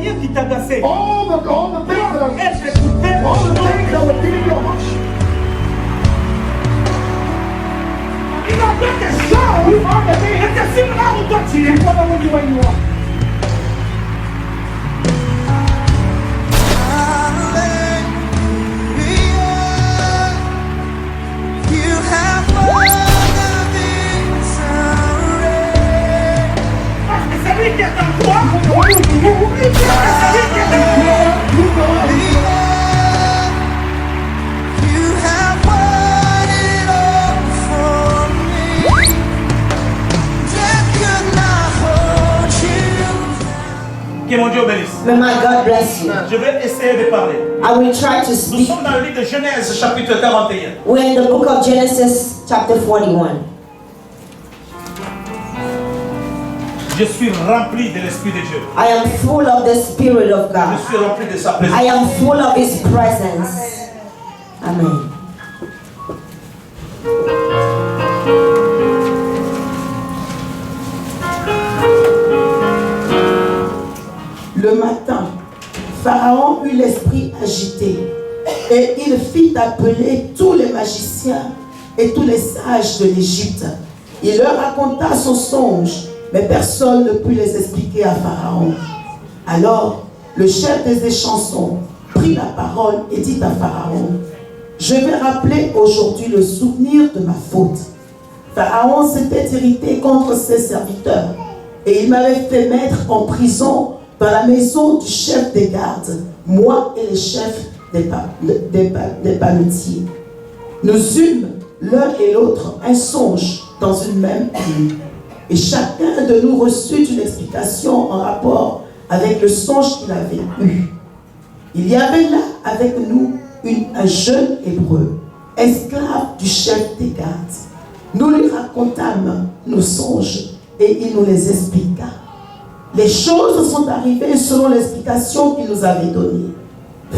manière qui t'agaçait. all the things that are, Elle t'écoutait. all the things that were giving you emotion. Il a fait des choses. Et c'est sur là où toi tu es. Parce que c'est lui qui est en toi. C'est lui qui est en toi. Que mon Dieu bénisse. May my God bless you. Je vais essayer de parler. I will try to Nous speak. sommes dans le livre de Genèse, chapitre 41. We're in the book of Genesis, chapter 41. Je suis rempli de l'Esprit de Dieu. I am full of the Spirit of Je God. suis rempli de sa présence. I am full of His presence. Amen. Le matin, Pharaon eut l'esprit agité et il fit appeler tous les magiciens et tous les sages de l'Égypte. Il leur raconta son songe, mais personne ne put les expliquer à Pharaon. Alors, le chef des échansons prit la parole et dit à Pharaon, « Je vais rappeler aujourd'hui le souvenir de ma faute. Pharaon s'était irrité contre ses serviteurs et il m'avait fait mettre en prison dans la maison du chef des gardes, moi et les chefs des panetiers. Nous eûmes l'un et l'autre un songe dans une même nuit. Et chacun de nous reçut une explication en rapport avec le songe qu'il avait eu. Il y avait là avec nous un jeune hébreu, esclave du chef des gardes. Nous lui racontâmes nos songes et il nous les expliqua. Les choses sont arrivées selon l'explication qu'il nous avait donnée.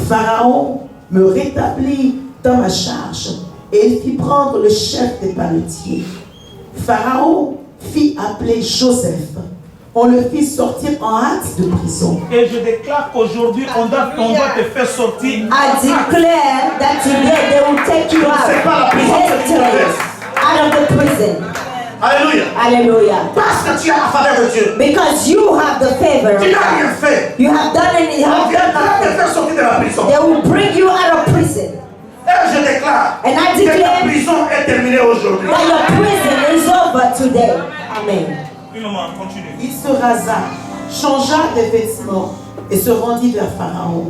Pharaon me rétablit dans ma charge et il fit prendre le chef des panetiers. Pharaon fit appeler Joseph. On le fit sortir en hâte de prison. Et je déclare qu'aujourd'hui, on doit te faire sortir. I declare that today they will take you out, out of the prison. Alléluia. Hallelujah. Parce que tu as la faveur de Dieu. Because you have the favor. Tu n'as rien fait. You have done it. You On have vient done te nothing. faire sortir de la prison. They will bring you out of prison. Et je déclare And I que ta declare prison est terminée aujourd'hui. that your prison is over today. Amen. Une moment, continue. Il se rasa, changea des vêtements et se rendit vers Pharaon.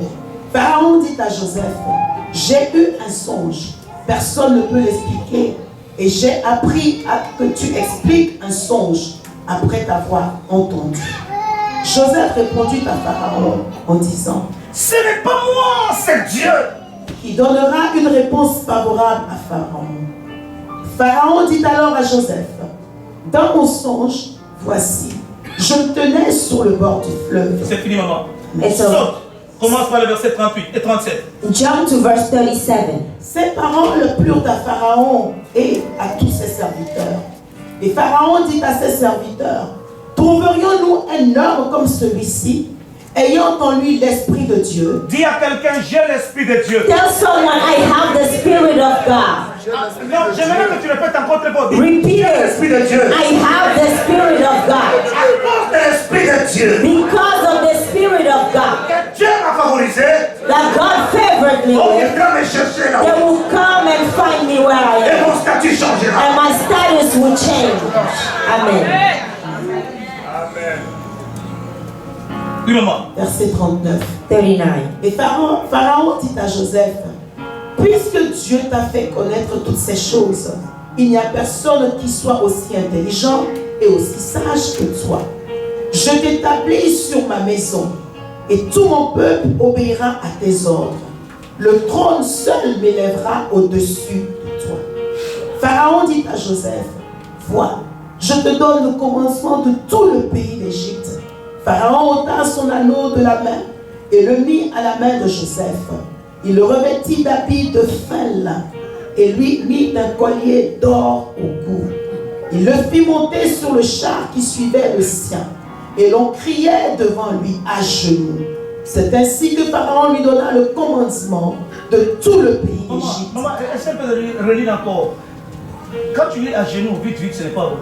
Pharaon dit à Joseph, « J'ai eu un songe, personne ne peut l'expliquer, et j'ai appris que tu expliques un songe après t'avoir entendu. » Joseph répondit à Pharaon en disant, « Ce n'est pas moi, c'est Dieu. » qui donnera une réponse favorable à Pharaon. Pharaon dit alors à Joseph, « Dans mon songe, voici, je me tenais sur le bord du fleuve. » C'est fini, maman. Et so, Saute. Commence par le verset 38 et 37. jump to verse 37. Ses parents le plurent à Pharaon et à tous ses serviteurs. Et Pharaon dit à ses serviteurs, « Trouverions-nous un homme comme celui-ci, ayant en lui l'Esprit de Dieu? » Dis à quelqu'un, j'ai l'Esprit de Dieu. Tell someone, I have the Spirit of God. Non, j'aimerais que tu répètes encore très fort. Dis, Repeat j'ai it. l'Esprit de Dieu. I have the Spirit of God. À cause de l'Esprit de Dieu. Because of the Spirit of God. Que Dieu m'a favorisé. That God favored me. On viendra me chercher They là-haut. will come and find me where I Et am. mon statut changera. And my status will change. Amen. Oui, maman. Verset 39. 39. Et Pharaon dit à Joseph, « Puisque Dieu t'a fait connaître toutes ces choses, il n'y a personne qui soit aussi intelligent et aussi sage que toi. Je t'établis sur ma maison, et tout mon peuple obéira à tes ordres. Le trône seul m'élèvera au-dessus de toi. » Pharaon dit à Joseph, « Vois, je te donne le commencement de tout le pays d'Égypte. » Pharaon ôta son anneau de la main et le mit à la main de Joseph. Il le revêtit d'habits de fin lin et lui mit un collier d'or au cou. Il le fit monter sur le char qui suivait le sien et l'on criait devant lui à genoux. C'est ainsi que Pharaon lui donna le commandement de tout le pays Maman, d'Égypte. maman, essaie de relire encore. Quand tu lis à genoux, vite, vite, ce n'est pas bon.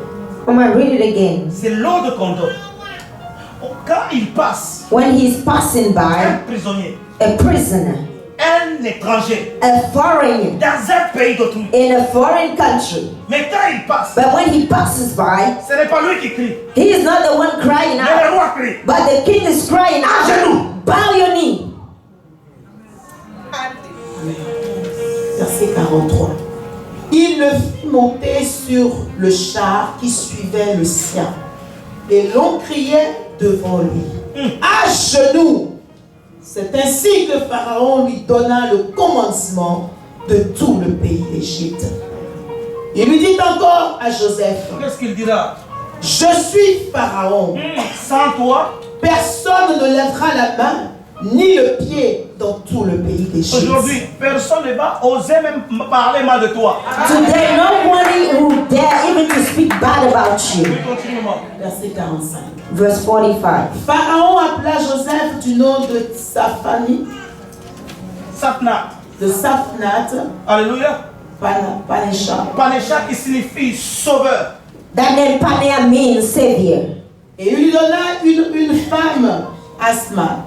Mama, read it again. C'est l'ordre de conduite. Quand il passe, When he's passing un by prisonnier, a prisoner, un étranger, a foreigner dans un pays d'autrui. in a foreign country, Mais quand il passe, but when he passes by, ce n'est pas lui qui crie, he is not the one crying mais out, le roi crie. but the king is crying À out. genoux. Bow your knee. Verset 43. Il le fit monter sur le char qui suivait le sien. Et l'on criait devant lui. À genoux. C'est ainsi que Pharaon lui donna le commandement de tout le pays d'Égypte. Il lui dit encore à Joseph, Qu'est-ce qu'il dira? je suis Pharaon. Sans toi, Personne ne lèvera la main ni le pied dans tout le pays d'Égypte. aujourd'hui, personne ne va oser même parler mal de toi. Today, nobody will dare even to speak bad about you. Oui, continue, maman. Verset 45. Verse 45. Pharaon appela Joseph du nom de Saphani, Satna. de Saphnat, Alléluia. Panesha. Panesha qui signifie sauveur. That name Panea means savior. Et il lui donna une femme, Asma,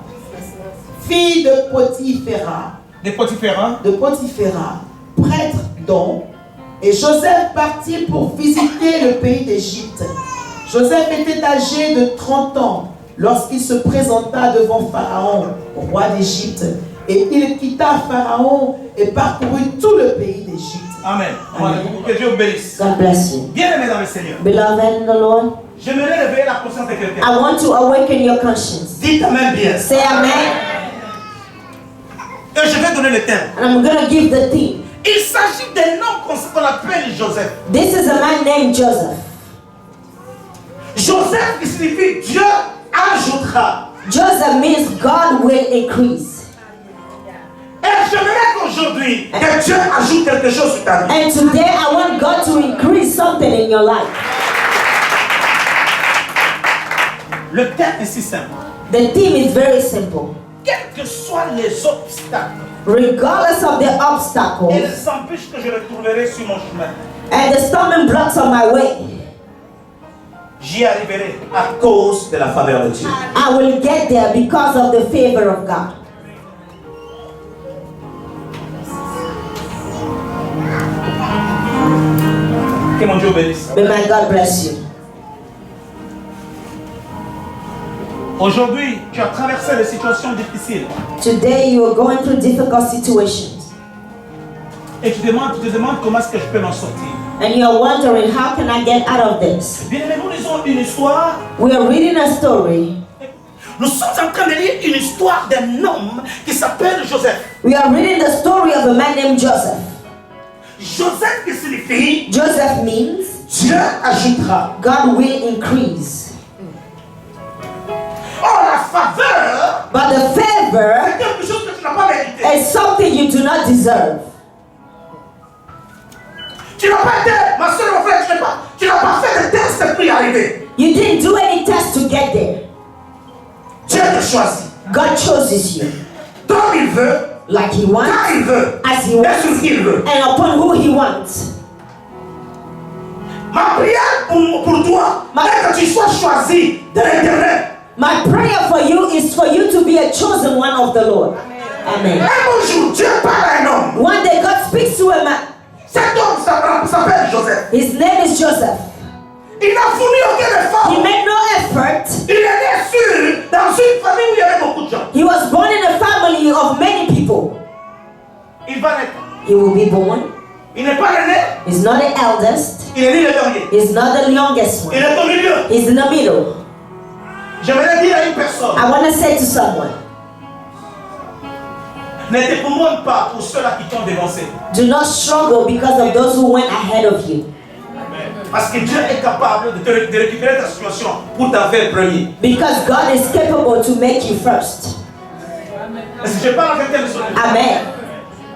fille de Potiphera, Des Potiphera. prêtre d'On. Et Joseph partit pour visiter le pays d'Égypte. Joseph était âgé de 30 ans lorsqu'il se présenta devant Pharaon, roi d'Égypte. Et il quitta Pharaon et parcourut tout le pays d'Égypte. Amen. Amen. Que Dieu bénisse. God bless you. Bien-aimé dans le Seigneur, Beloved in the Lord, j'aimerais réveiller la conscience de quelqu'un. I want to awaken your conscience. Dites Amen bien. Say amen. Et je vais donner le thème. And I'm going to give the theme. Il s'agit d'un homme qu'on appelle Joseph. This is a man named Joseph. Joseph qui signifie Dieu ajoutera. Joseph means God will increase. Et j'aimerais qu'aujourd'hui, que Dieu ajoute quelque chose sur ta vie. And today I want God to increase something in your life. Le thème est si simple. The theme is very simple. Quels que soient les obstacles Regardless of the et obstacles les embûches que je retrouverai sur mon chemin, and the stumbling blocks on my way, j'y arriverai à cause de la faveur de Dieu. I will get there because of the favor of God. Que mon Dieu bénisse. May my God bless you. Aujourd'hui, tu as traversé des situations difficiles Today you are going through difficult situations et tu te demandes comment est-ce que je peux m'en sortir. and you are wondering, how can I get out of this? Bien aimé, nous lisons une histoire. We are reading a story. Nous sommes en train de lire une histoire d'un homme qui s'appelle Joseph. We are reading the story of a man named Joseph. Joseph qui signifie Joseph means Dieu ajoutera. God will increase. Or la faveur, But the favor c'est quelque chose que tu n'as pas mérité. is something you do not deserve. Tu n'as pas été, ma soeur, mon frère, tu n'as pas fait de test pour y arriver. You didn't do any test to get there. Dieu te choisit. God chooses you Comme il veut, like He wants, quand il veut, as He et wants, sur qui il veut. and upon who He wants. Ma prière pour toi, est que tu sois choisi de l'Éternel. My prayer for you is for you to be a chosen one of the Lord. Amen. Un beau jour, Dieu parle à un homme. One day God speaks to a man. Cet homme s'appelle Joseph. His name is Joseph. Il n'a fourni aucun He effort. made no effort. Il est né sûr dans une famille où il y avait beaucoup de gens. He was born in a family of many people. Il va naître. He will be born. Il n'est pas l'aîné. He's not the eldest. Il est ni le dernier. He's not the youngest Il one. est au milieu. He's in the middle. J'aimerais dire à une personne, I want to say to someone, ne te commande pas pour ceux-là qui t'ont dévancé. do not struggle because of those who went ahead of you. Parce que Dieu est capable de récupérer ta situation pour t'en faire premier. Because God is capable to make you first. Et si je parle à quelqu'un de ce monde, Amen.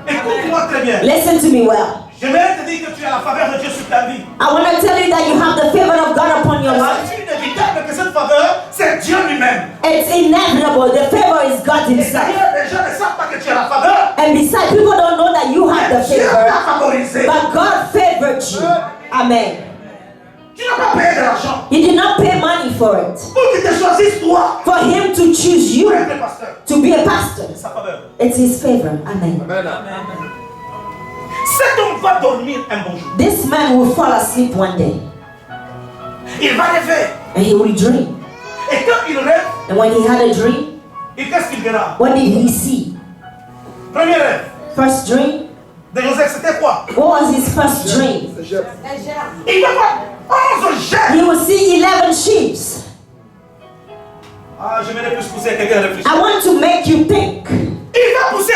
écoute-moi très bien. Listen to me well. J'aimerais te dire que tu as la faveur de Dieu sur ta vie. I want to tell you that you have the favor of God upon your life. C'est inévitable que cette faveur, c'est Dieu lui-même. It's inevitable. The favor is God Et Himself. d'ailleurs, les gens ne savent pas que tu as la faveur. And besides, people don't know that you have the Dieu favor, t'a favorisé. but God favored you. Amen. Tu n'as pas payé de l'argent You did not pay money for it. pour qu'il te choisisse toi For Him to choose you pour être le pasteur. to be a pastor. C'est sa faveur. It's His favor. Amen. Cet homme va dormir un bon jour. This man will fall asleep one day Il va rêver. and he will dream. Et quand il rêve, And when he had a dream, et qu'est-ce qu'il verra? what did he see? Premier rêve First dream? de Joseph, c'était quoi? What was his first dream? Il va voir 11 gènes. He will see 11 sheep. Ah, j'aimerais plus pousser quelqu'un à réfléchir. I want to make you think. Il va pousser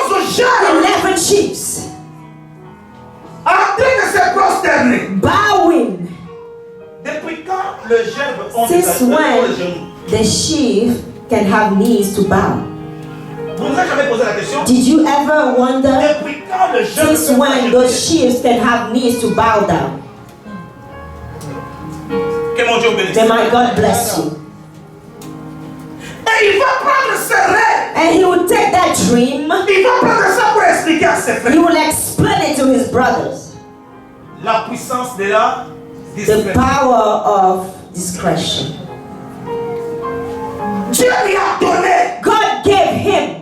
11 gènes 11 sheep en train de se prosterner. bowing. Depuis quand le gerbe ont Since les when genoux? the sheep can have knees to bow? Vous vous avez jamais posé la question? Did you ever wonder Depuis quand le gerbe since when those sheep can have knees to bow down? Que mon Dieu vous bénisse. Then my God bless you. Et il va prendre ses rêves. And he will take that dream, Il va prendre ça pour expliquer à ses he frères. will explain it to his brothers. La puissance de la The discrétion. power of discretion. Dieu lui a donné. God gave him.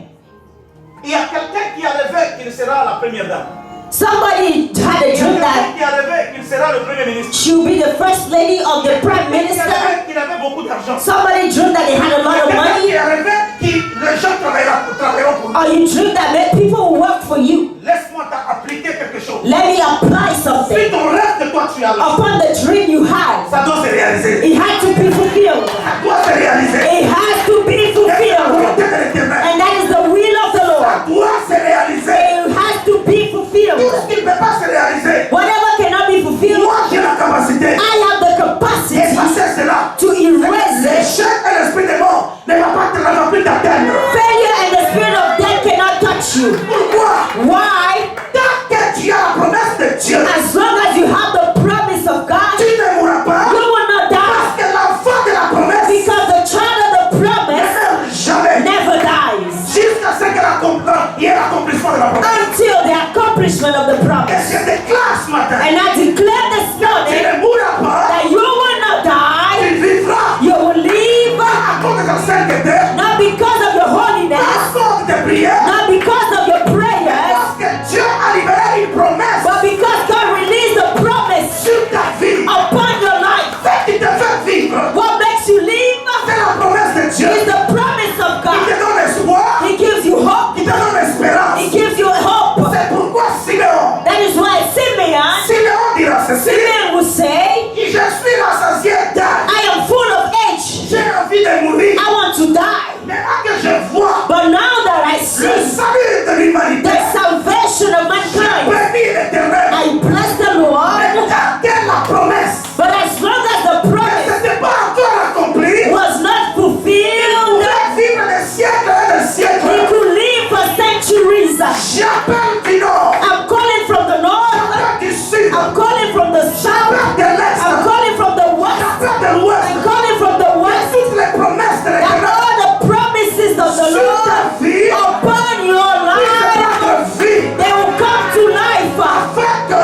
Il y a quelqu'un qui a rêvé qu'il sera la première dame. Somebody had a Il y a dream quelqu'un that qui a rêvé qu'il sera le premier ministre. she will be the first lady of the prime Quelqu'un qui a minister. rêvé qu'il avait beaucoup d'argent. Somebody dreamed that they had a lot of Quelqu'un money. qui a rêvé que les gens travailleront pour lui. Or you dream that people will work for you. Laisse-moi t'appliquer quelque chose. Let me apply Si something ton rêve que toi tu as là, upon the dream you had. ça doit se réaliser. It had to be fulfilled. Ça doit se réaliser. It has to be C'est la fulfilled. volonté de l'Éternel. And that is the will of the Ça Lord. doit se réaliser. It has to be Tout fulfilled. ce qui ne peut pas se réaliser, Whatever cannot be fulfilled, moi j'ai la capacité I have the capacity d'effacer cela. to erase it. L'échec et l'esprit des morts ne va plus t'atteindre. Failure and the spirit of death cannot touch you. Pourquoi? Why? Tant que tu as la promesse de Dieu, As long as you have the promise of God, tu ne mourras pas. you will not die. Parce que l'enfant de la promesse Because the child of the ne promise meurt jamais. never dies Jusqu'à ce qu'il y ait l'accomplissement de la promesse. until the accomplishment of the Et promise. je déclare ce matin, And I declare this tu morning ne mourras pas, that you will not die, tu vivras you will live, à cause de ta sainteté, not because of your à holiness, cause de tes prières, not because of your prayers, parce que Dieu a libéré une promesse but because God released the promise sur ta vie. upon your life. Ce qui te fait vivre, What makes you live c'est la promesse de Dieu. is the promise of Il God. te donne espoir, He gives you hope. il te donne He espérance. gives you hope. C'est pourquoi Siméon, That is why Simeon, Siméon dira ceci, Simeon will say, je suis rassasié d'âge, I am full of age. j'ai envie de mourir. I want to die. Maintenant que je vois But now that I le see salut de l'humanité, the salvation of mankind, bénis l'Éternel. I bless the Mais Lord. tant que la promesse But as long as the ne promise s'était pas encore accomplie, was not il fulfilled, pouvait vivre des siècles et des he siècles. could live for centuries. J'appelle du nord, I'm calling from the north. j'appelle du sud, I'm calling from the south. j'appelle de I'm l'est, calling from the west. j'appelle de l'ouest. I'm calling from the west. Toutes les promesses de That l'Éternel all the promises of the sur Lord ta vie upon your puissent life, prendre vie they will come to life afin que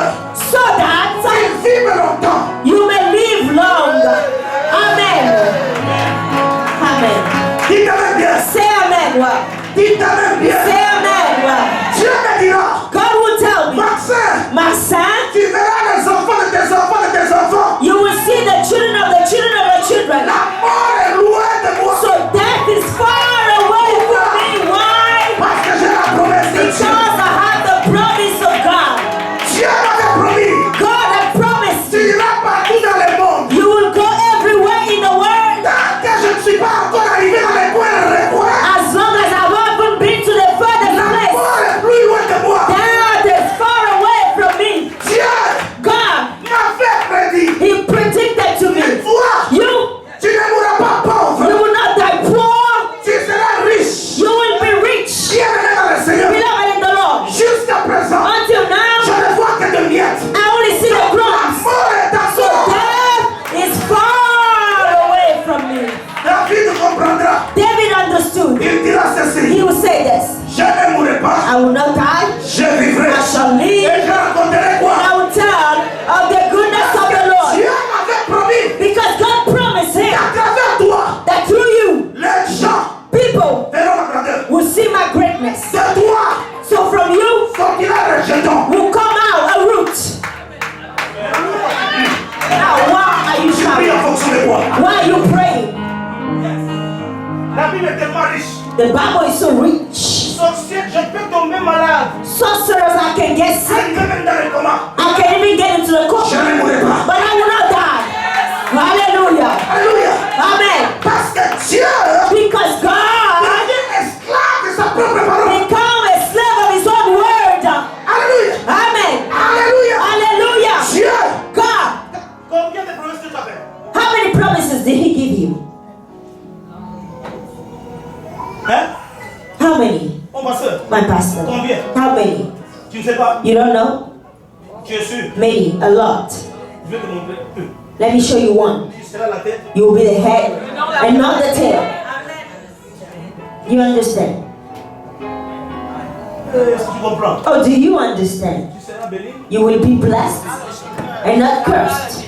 so that tu vives longtemps. you may live long. Amen. Amen. Dis ta bien, Say amen. What? dis ta bien. Say amen. What? Dieu me dira, God will tell me, Maxin, my son, tu verras les enfants de tes enfants de tes enfants. you will see the children of the children of the children. La mort est loin de moi. So death is far away from me. Why? Parce que j'ai la promesse de Because Dieu. I have the promise of God. Dieu m'avait promis. God had promised Tu iras partout dans le monde. you will go everywhere in the world. Tant que je ne suis pas encore arrivé dans les coins de recoins, As long as I haven't been to the far The Bible is so rich. Sorcier, je peux tomber malade. Sorcerers, I can get sick. Arriver même dans le coma. I can even get into the coma. Je ne mourrai pas. But I will not die. Hallelujah. Alléluia. Amen. Parce que Dieu Because God devient esclave de sa propre parole. become a slave of his own word. Alléluia. Amen. Alléluia. Hallelujah. Dieu. God, Combien de promesses tu as fait? how many promises did he give you? Hein? How many? Mon pasteur. My pastor. Combien? How many? Tu ne sais pas. You don't know? Tu es sûr. Many. A lot. Je vais te montrer peu. Let me show you one. Tu seras la tête. You will be the head and not the tail. You understand? Est-ce que tu comprends? Oh, do you understand? Tu seras béni. You will be blessed and not cursed.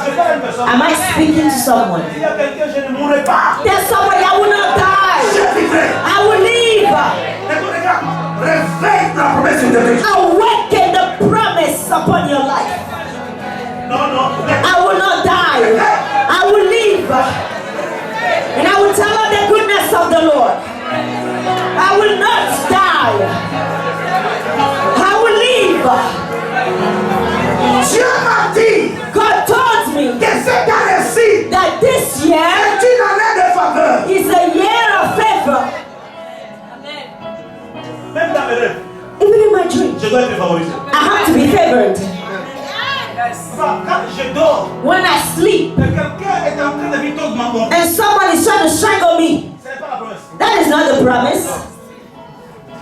Je parle à une personne. Am I speaking to someone? Il y a quelqu'un, je ne mourrai pas. There's somebody I will not die. Je vivrai. I will live. Écoute, regarde. Réveille la promesse de Dieu. Awaken the promise upon your life. Non, non. I will not die. I will live. And I will tell of the goodness of the Lord. I will not die. I will live. Dieu m'a dit God told me que cette année-ci that this year est une année de faveur. is a year of favor. Même dans mes rêves, Even in my dreams, je dois être favorisé. I have to be favored. Quand je dors, When I sleep et quelqu'un est en train de vite augmenter. and someone is trying to strangle me, Ce n'est pas la promesse. that is not the promise.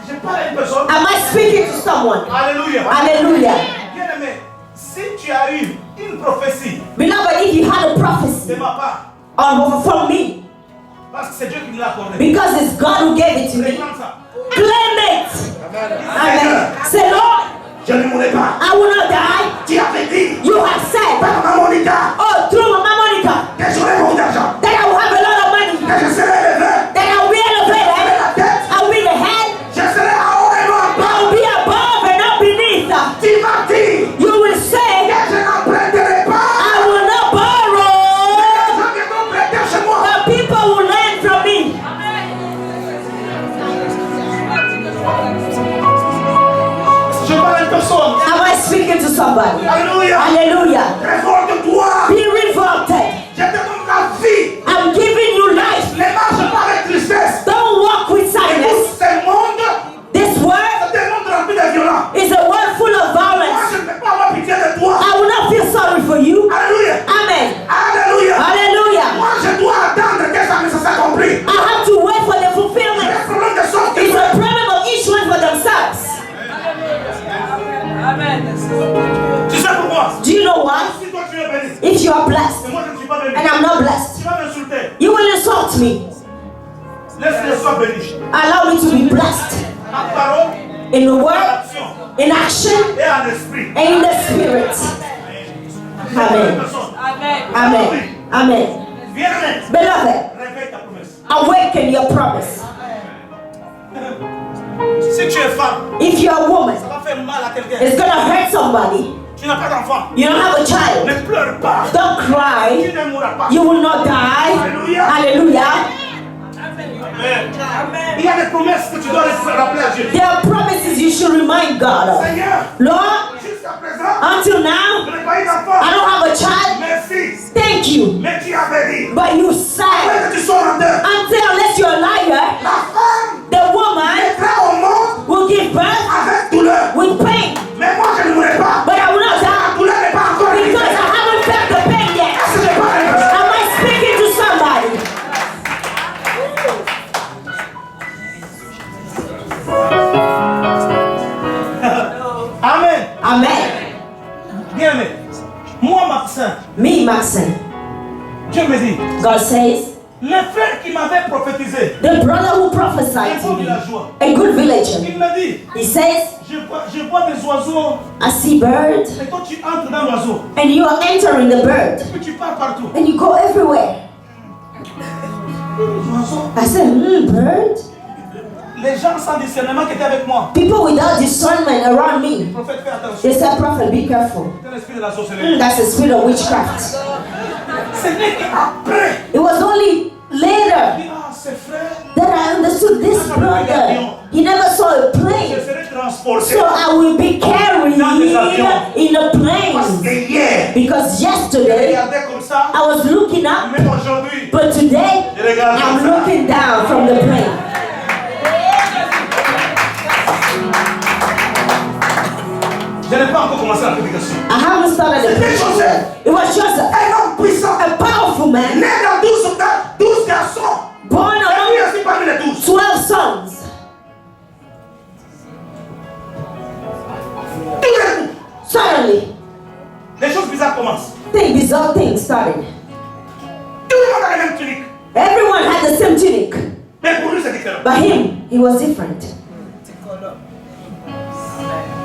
Je parle à une personne. Am I speaking to someone? Alléluia. Hallelujah. Bien aimé, si tu as eu une prophétie Beloved, if you had a de prophecy ma part, from me, parce que c'est Dieu qui me l'a accordé, because it's God who gave it to me, réclame ça. claim it. Amen. Say, Lord, Je ne mourrai pas. I will not die. Tu avais dit You have said, par ma Monica oh, through Mama Monica, que j'aurai beaucoup d'argent, that I will have a lot of money, que je serai élevé, that I will be elevated, la tête, I will be the head, je serai en haut et non en I bas. will be above and not beneath. Tu m'as dit You will say, que je n'emprunterai pas. I will not borrow. Les gens viendront prêter chez moi. The people will learn from me. Je parle à une personne. Am I speaking to somebody? Alléluia. Hallelujah. Révolte-toi. Be revolted. Je te donne la vie. I'm giving you life. Ne marche pas avec tristesse. Don't walk with Écoute, sadness. ce monde, This world c'est un monde rempli de violence. is a world full of Moi, violence. je ne peux pas avoir pitié de toi. I will not feel sorry for you. Alléluia. Amen. Alléluia. Hallelujah. Moi, je dois attendre que ça s'accomplisse. I have to wait for the C'est fulfillment. un problème de sortie. It's a problem of each one for themselves. Tu sais pourquoi? Do you know why? Si toi tu es béni, If you are blessed et moi je ne suis pas béni, and I'm not blessed, tu vas m'insulter. you will insult me. Laisse-le soit béni. Allow me to be blessed En parole, in the en word, action in action, et en esprit. and in the spirit. Amen. Amen. Amen. Viens net. Beloved, Réveille ta promesse. awaken your promise. Si tu es femme, If you're a woman, ça va faire mal à quelqu'un. it's gonna hurt somebody. Tu n'as pas d'enfant. You don't have a child. Ne pleure pas. Don't Tu cry. ne mourras pas. You will not die. Alléluia. Hallelujah. Amen. Il y a des promesses que tu dois rappeler à Dieu. There are promises you should remind God of. Seigneur, Lord, jusqu'à présent, until je now, n'ai pas eu I d'enfant. don't have a child. Merci. Thank you. Mais tu avais dit, But you après said, que tu sois menteur, until unless you're a liar, la femme the woman naîtra au monde will give birth avec douleur. with pain. Mais moi, je ne mourrai pas. But I will not La die douleur n'est pas encore arrivée. because I haven't felt the pain yet. Ce n'est pas arrivé. Am I speaking to somebody? Amen. Amen. Bien aimé. Moi, Maxin, Me, Maxon, Dieu me dit, God says, le frère qui m'avait prophétisé, the brother who un prophesied to bon me, villageois, a good villager, il me dit, he says, je vois des oiseaux, I see bird, et toi tu entres dans l'oiseau, and you are entering the bird, puis tu pars partout. and you go everywhere. L'oiseau, I said, bird? les gens sans discernement qui étaient avec moi, People without discernment around me, le prophète, fais attention. they said, prophet, be careful. C'est l'esprit de la sorcellerie. That's the spirit of witchcraft. Ce n'est qu'après, It was only later il dit, ah, c'est frère, that I understood this brother. He never saw a Je plane. serai transporté. So I will be carried in a Parce plane. que hier, Because je yesterday regardais comme ça. I was looking up, Même aujourd'hui, but today je regarde comme I'm ça. looking down from the plane. Je n'ai pas encore commencé la prédication. I haven't started the preaching. It was just Un homme puissant, a powerful man, né dans 12 garçons. born Et lui among aussi parmi les 12. 12 sons. Tout d'un coup, Suddenly, les choses bizarres commencent. bizarre things started. Tout le monde a la même tunique. Everyone had the same tunic, Mais pour lui, c'est différent. but him, he was different.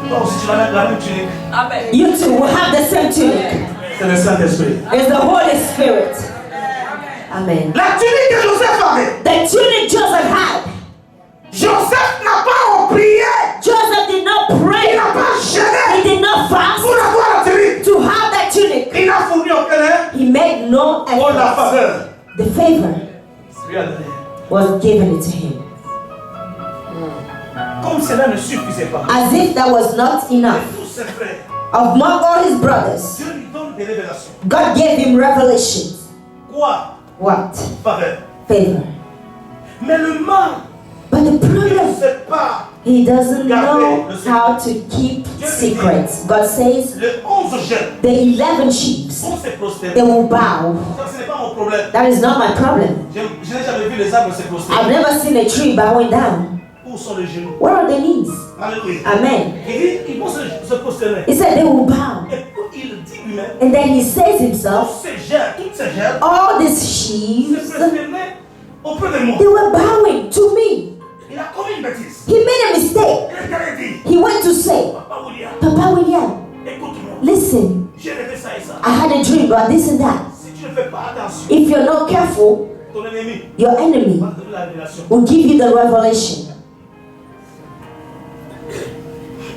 Toi aussi, tu vas mettre la même tunique. You two will have the same tunic. C'est le Saint-Esprit. It's the Holy Spirit. Amen. La tunique que Joseph avait. The tunic Joseph had. Joseph n'a pas prié. Joseph did not Il pray. n'a pas gêné He did not fast pour avoir la tunique. to have that tunic. Il n'a fourni aucun air. He made no Oh, la effort. faveur. The favor Lui a donné. was given to him. Comme cela ne suffisait pas. As if that was not enough. Tous ses frères, Among all his brothers, Dieu lui donne des révélations. God gave him revelations. Quoi? What? Faveur. Favor. Mais le mal, But the il ne problem, sait pas. he doesn't know how to keep secrets. God says Les 11 jeunes, the 11 sheep, on s'est prosterné. they will bow. Ça, ce n'est pas mon problème. That is not my problem. Je n'ai jamais vu les arbres se I've prosterner. never seen a tree bowing down. Où sont les genoux? Where are their knees? Alléluia. Amen. Il dit, ils vont se prosterner. He said they will bow. Et puis il dit lui-même, And then he says himself, toutes ces jeunes, all these se sheep, prosternaient auprès de moi. they were bowing to me. Il a commis une bêtise. He made a mistake. Il a dit, He went to say, Papa William, Papa William, écoute-moi. listen, J'ai rêvé ça et ça. I had a dream about this and that. Si tu ne fais pas attention, If you're not careful, ton ennemi your enemy va te donner la révélation. will give you the revelation.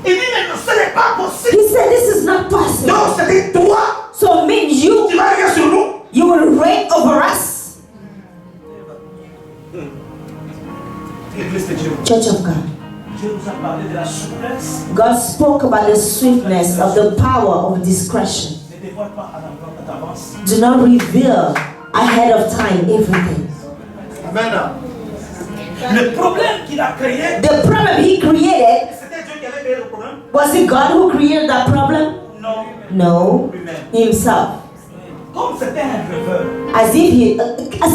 Il dit, mais ce n'est pas possible. He said, this is not possible. Donc, c'est toi, So it means you, tu vas régner sur nous. you will reign over us. L'église de Dieu. Church of God. Dieu nous a parlé de la souplesse. God spoke about the swiftness of the power of discretion. Ne dévoile pas à l'avance. Do not reveal ahead of time everything. Amen. Le problème qu'il a créé, The problem he created, c'était Dieu qui avait créé le problème? was it God who created that problem? Non. No, Lui-même. himself. Comme c'était un rêveur, As if he,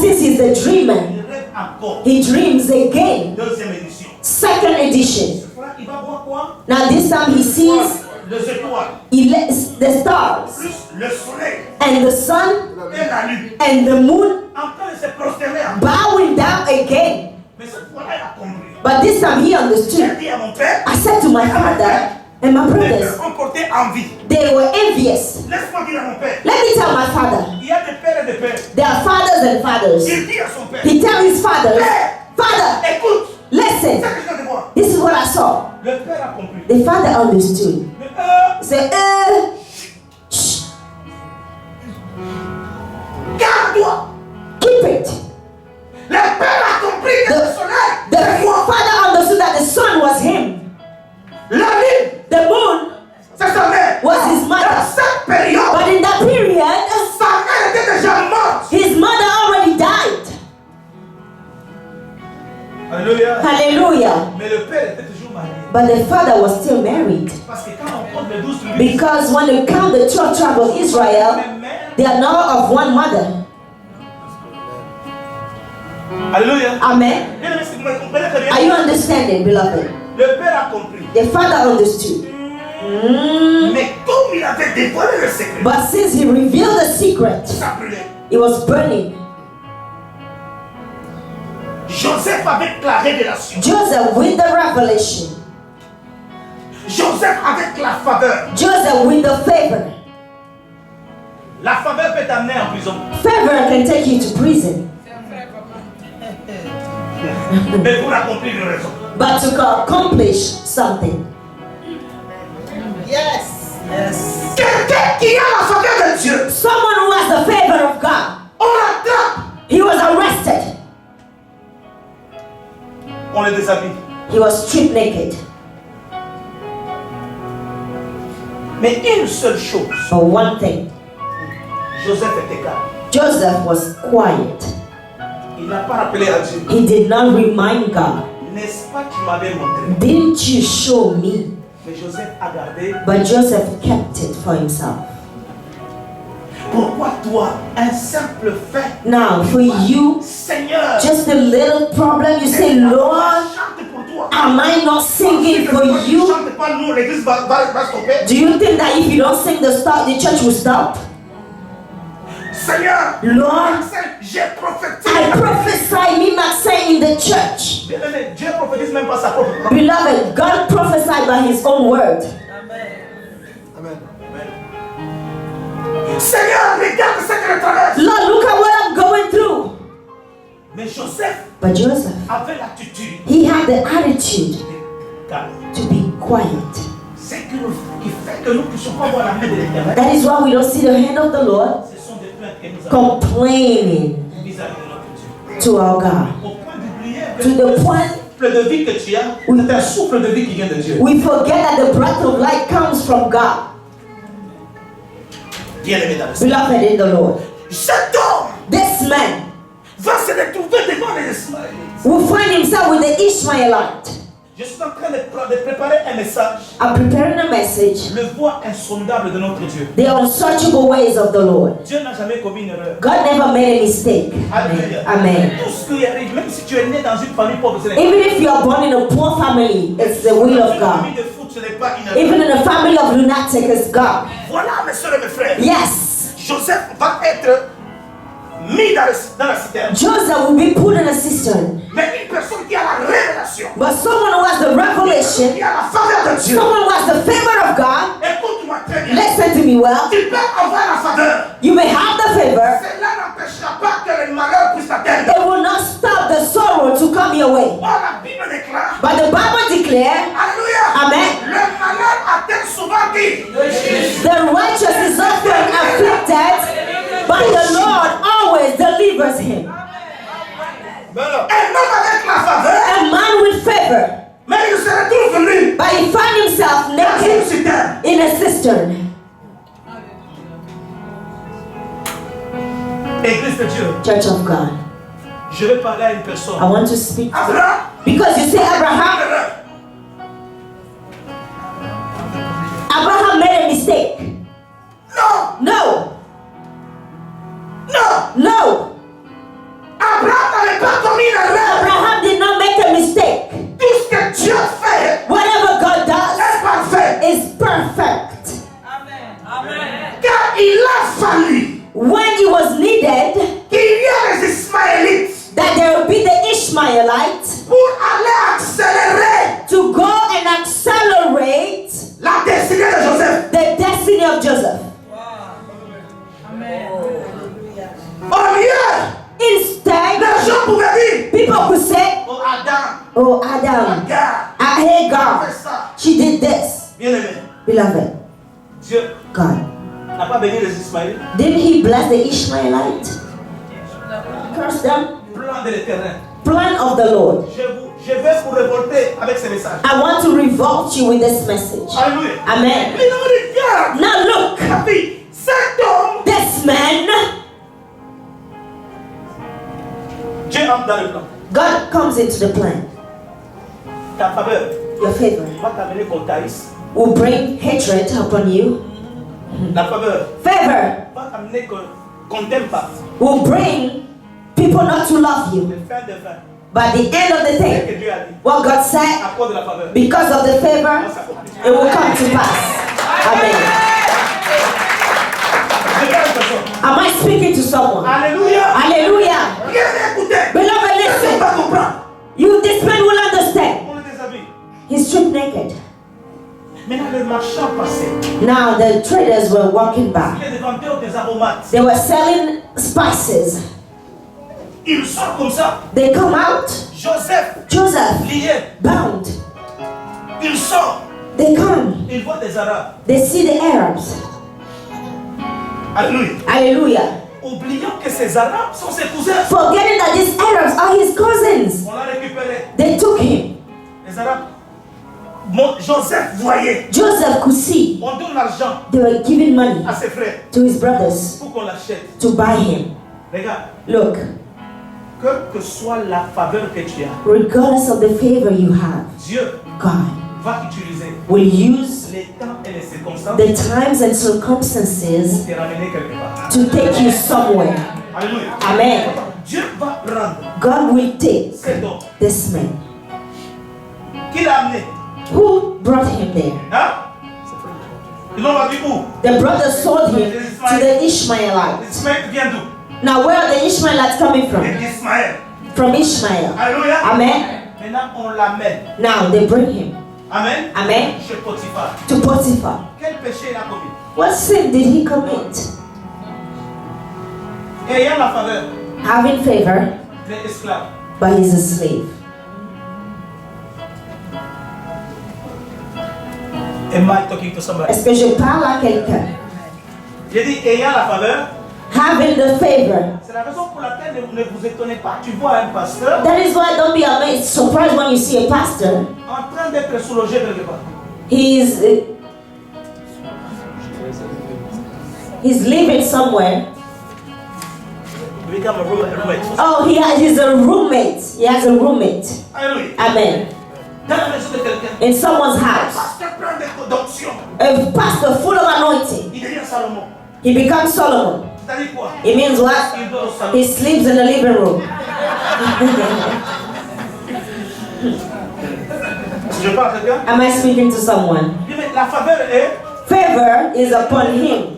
since he's a dreamer, il rêve encore. he dreams again. Deuxième édition. Second edition. Voilà, il va voir quoi? Now this time he sees Les étoiles, the stars plus le soleil and the sun et la lune. and the moon En train de se prosterner. bowing down again. Mais cette fois-là, il a compris. But this time he J'ai understood. dit à mon père, I said to my father and my les brothers, pères ont porté envie. they were envious. Laisse-moi dire à mon père, Let me tell my father, il y a des pères et des pères. there are fathers and fathers. Il dit à son père, He tells his fathers, Father, écoute, listen, c'est ce que je viens de voir. this is what I saw. Le père a compris. The father understood. Le He said, shh, garde-toi. keep it. Le père a compris que le soleil, The c'est moi. father understood that the sun was him. La lune, The moon c'est sa mère. was his Dans mother. cette période, But in that period, sa mère était déjà morte. his mother already died. Alléluia. Hallelujah. Mais le père était toujours marié. But the father was still married. Parce que quand on compte les 12 tribus, Because when you count the 12 tribes of Israel, they are now of one mother. Alléluia. Amen. Bien aimé, si vous me comprenez très bien, Are you understanding, beloved? le père a compris. The father understood. Mais comme il avait dévoilé le secret, But since he revealed the secret, ça brûlait. it was burning. Joseph avec la révélation. Joseph with the revelation. Joseph avec la faveur. Joseph with the favor. La faveur peut t'amener en prison. Favor can take you to prison. Mais pour accomplir une raison. But to accomplish something. Quelqu'un qui a la faveur de Dieu, Someone who has the favor of God. on l'attrape. He was arrested. on le déshabille. He was stripped naked. Mais une seule chose, But one thing, Joseph était calme. Joseph was quiet. Il n'a pas rappelé à Dieu. He did not remind God. N'est-ce pas que tu m'avais montré? Didn't you show me? Mais Joseph a gardé. But Joseph kept it for himself. Pourquoi toi, un simple fait, Now, for you, Seigneur, just a little problem, you say, Lord, chante pour toi. am I not singing for Tu you? chantes pas, nous, l'église va stopper. Do you think that if you don't sing the church will stop? Seigneur, Lord, j'ai prophétisé. I prophesy me not saying in the church. Bien-aimé, Dieu prophétise même pas sa propre parole. Beloved, God prophesied by his own word. Seigneur, regarde ce que je traverse. Lord, look at what I'm going through. Mais Joseph But Joseph, avait l'attitude he had the attitude de calme. to be quiet. Ce qui fait que nous ne puissions pas voir la main de l'Éternel. That is why we don't see the hand of the Lord Ce sont des plaintes que nous avons complaining vis-à-vis de notre Dieu. to our God. Au point d'oublier que To the point le souffle de vie que tu as, c'est un souffle de vie qui vient de Dieu. we forget that the breath of life comes from God. Bien-aimé dans le Seigneur. Beloved in the Lord. Cet homme This man va se retrouver devant les Ismaélites. will find himself with the Ishmaelite. Je suis en train de préparer un message. I'm preparing a message. Le voie insondable de notre Dieu. The unsearchable ways of the Lord. Dieu n'a jamais commis une erreur. God never made a mistake. Alléluia. Amen. Tout ce qui arrive, même si tu es né dans une famille pauvre, ce n'est pas Even if you are born in a poor family, it's the will of une God. famille de foot, ce n'est pas une erreur. Even in a family of lunatic, it's God. Voilà, mes soeurs et mes frères. Yes, Joseph va être mis dans la citerne. Joseph will be put in a cistern. Mais une personne qui a la révélation, But someone who has the revelation, qui a la faveur de Dieu. someone who has the favor of God, Écoute-moi très bien. listen to me well. Tu peux avoir la faveur. You may have the favor, Cela n'empêchera pas que le malheur puisse t'atteindre. it will not stop the sorrow to come your way. Or, la Bible déclare, But the Bible declares, alléluia, Amen. le malheur atteint souvent qui? the righteous is often afflicted, but the Lord always delivers him. Un homme avec la faveur, A man with favor, mais il se retrouve nu but he found himself dans une naked citerne. in a cistern. Église de Dieu, Church of God, je vais parler à une personne. I want to speak to Abraham, because you say Abraham made a mistake. non, No, non, no, Abraham n'avait pas commis une erreur. Abraham did not make a mistake. Tout ce que Dieu fait Whatever God does est parfait. is perfect. Car il a fallu When it was needed qu'il y ait les Ismaélites that there would be the Ishmaelites pour aller accélérer to go and accelerate la destinée de Joseph. the destiny of Joseph. Au lieu, Instead, les gens pouvaient dire, people could say, oh Adam, oh, Adam, regarde, Hagar, fais ça. she did this. Bien aimé, Beloved, Dieu God, n'a pas béni les Ismaélites. didn't he bless the Ishmaelites? Curse them. Plan de l'Éternel. Plan of the Lord. Je vais vous révolter avec ce message. I want to revolt you with this message. Alléluia. Amen. Mais non, regarde, Now look, ma fille, cet homme, this man, Dieu entre dans le plan. God comes into the plan. Ta faveur Your favor va t'amener qu'on taïsse. will bring hatred upon you. La faveur Favor va t'amener qu'on t'aime pas. will bring people not to love you. Le fin de fin. But the end of the C'est ce thing, que Dieu a dit. what God said, À cause de la faveur. because of the favor, Ça s'accomplit. it will come to pass. Amen. Je parle de ça. Am I speaking to someone? Alléluia. Hallelujah. Bien écoutez. Beloved, On listen. va comprendre. This man will understand. On le déshabille. He's stripped naked. Maintenant, le marchand passait. Now the traders were walking by. Il est des vendeurs des aromates. They were selling spices. Il sort comme ça. They come out. Joseph, Joseph, lié. bound. Il sort. They come. Il voit des Arabes. They see the Arabs. Alléluia. Hallelujah. oubliant que ces Arabes sont ses cousins. Forgetting that these Arabs are his cousins. On l'a récupéré. They took him. Les Arabes. Joseph voyait. Joseph could see On donne l'argent they were giving money à ses frères to his brothers pour qu'on l'achète. to buy him. Regarde, Look, quelle que soit la faveur que tu as, regardless of the favor you have, Dieu God va utiliser will use les temps et les circonstances the times and pour circumstances te ramener quelque part. to take you somewhere. Alléluia. Amen. Dieu va rendre God will take cet homme this man. qui l'a amené. Who brought him there? Hein? Ils l'ont vendu où? The brothers sold him to the Ishmaelites. Ismaël vient d'où? Now, where are the Ishmaelites coming from? Ismaël. From Ishmael. Alléluia. Amen. Maintenant, on l'amène. Now they bring him. Amen. Amen. Chez Potiphar. To Potiphar. Quel péché il a commis? What sin did he commit? Ayant la faveur Having favor, des esclaves. but he's a slave. Am I talking to somebody? Est-ce que je parle à quelqu'un? J'ai dit ayant la faveur. Having the favor. C'est la raison pour laquelle ne vous étonnez pas. Tu vois un pasteur That is why don't be amazed, surprised when you see a pastor. en train d'être sous-logé quelque part. He's living somewhere. You become a roommate. Oh, he's a roommate. He has a roommate. Alléluia. Amen. Dans la maison de quelqu'un. In someone's Un house. pasteur prend des d'onction. A pastor full of anointing. Il devient Salomon. He becomes Solomon. C'est-à-dire quoi? It means what? Il dort au salon. He sleeps in the living room. Je parle à quelqu'un. Am I speaking to someone? Il dit, mais la faveur est Favor is upon him.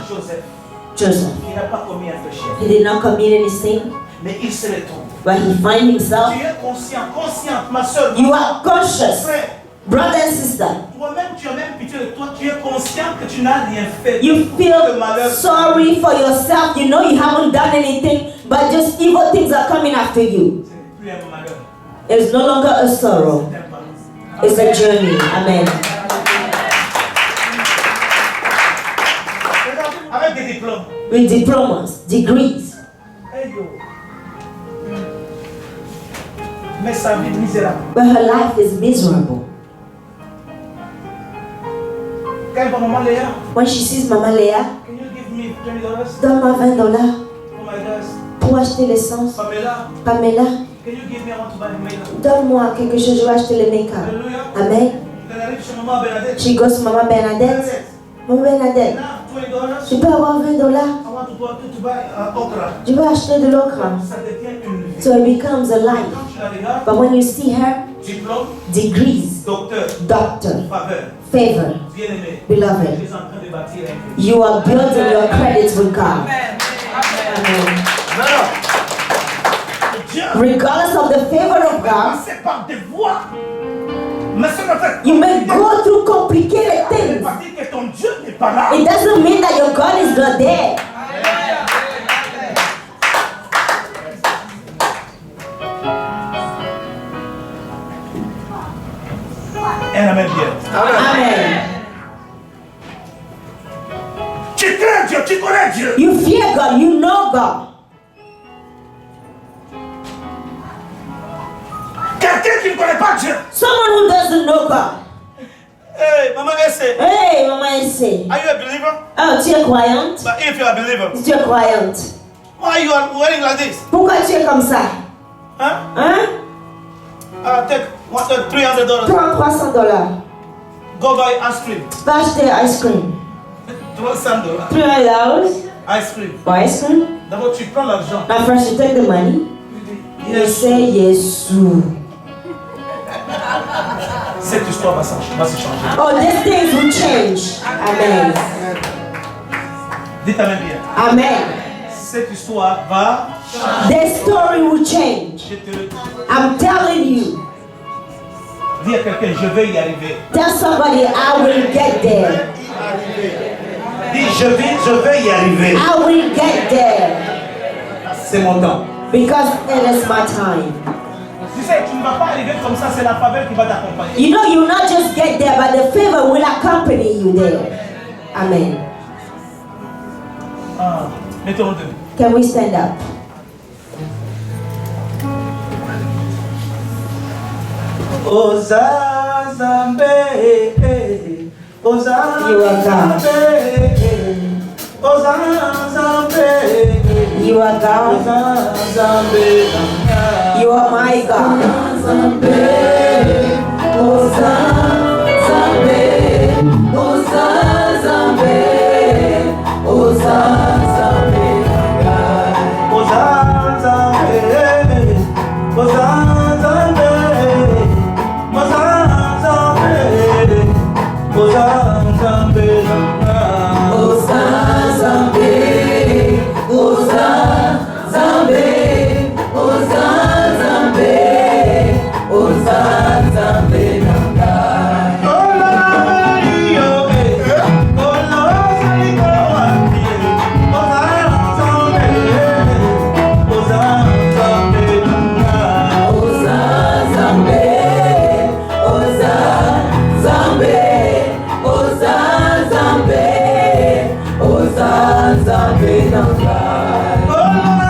Joseph. Joseph. Il n'a pas commis un péché. He did not commit any sin, Mais il se retrouve. but he find himself. Tu es consciente, ma soeur. You are conscious, Frère, brother and sister. toi-même, tu as même pitié de toi. Tu es conscient que tu n'as rien fait. You Le feel malheur. sorry for yourself. You know you haven't done anything, but just evil things are coming after you. C'est plus un malheur. It's no longer a sorrow. C'est un malheur. It's a journey. Amen. Avec des diplômes. With diplomas, degrees, Hey yo. Mais sa vie misérable. but her life is miserable. Quand elle voit maman Léa, When she sees Mama Léa, can you give me $20? donne-moi $20 Oh my God. pour acheter l'essence. Pamela, Pamela, can you give me I want to buy makeup? donne-moi quelque chose, je vais acheter le make-up. Alléluia. Amen. Elle arrive chez maman Bernadette. She goes to Mama Bernadette. Mama Bernadette, Now $20. je peux avoir $20? I want to buy okra. Je vais acheter de l'okra. Ça devient une vie. So it becomes a life. Quand tu la regardes, But when you see her, diplôme, degrees, docteur, doctor, faveur, favor, bien-aimé. beloved, Tu es en train de bâtir un peu. you are building your credits with God. Amen. Non, non. Dieu Regardless of the favor of God, passer par des voies. Mais ça ne fait you may go through complicated ça veut things. pas dire que ton Dieu n'est pas là. It doesn't mean that your God is not there. Un amen bien. Amen. Tu crains Dieu, tu connais Dieu. You fear God, you know God. Quelqu'un qui ne connaît pas Dieu. Someone who doesn't know God. Hey, Maman Esse, Hey, Mama Esse. are you a believer? Oh, tu es croyante? But if you are a believer, Tu es croyante. why you are wearing like this? Pourquoi tu es comme ça? Huh? Hein? Take $300. Prends $300. Go buy ice cream. Va acheter ice cream. $300. $3 Ice cream. for ice cream. D'abord, tu prends l'argent. Now first you take the money. You Yes. say yes. Cette histoire va se changer. Oh, these things will change. Amen. Dites Amen bien. Amen. Cette histoire va. The story will change. Je te le dis. I'm telling you. Dis à quelqu'un, je vais y arriver. Tell somebody I will get there. Dis, je vais y arriver. I will get there. C'est mon temps. Because it is my time. Tu sais, tu ne vas pas arriver comme ça, c'est la faveur qui va t'accompagner. You know, you not just get there, but the favor will accompany you there. Amen. Ah, Mettons-nous debout. Can we stand up? Ozazambe, You are God. Ozazambe, You are God. Ozazambe, You are my God. Ozazambe, Ozazambe, Ozazambe, Ozazambe, Ozazambe, Ozazambe, Ozazambe, Ozazambe, Ozazambe, Ozazambe, Ozazambe, Ozazambe, Oh,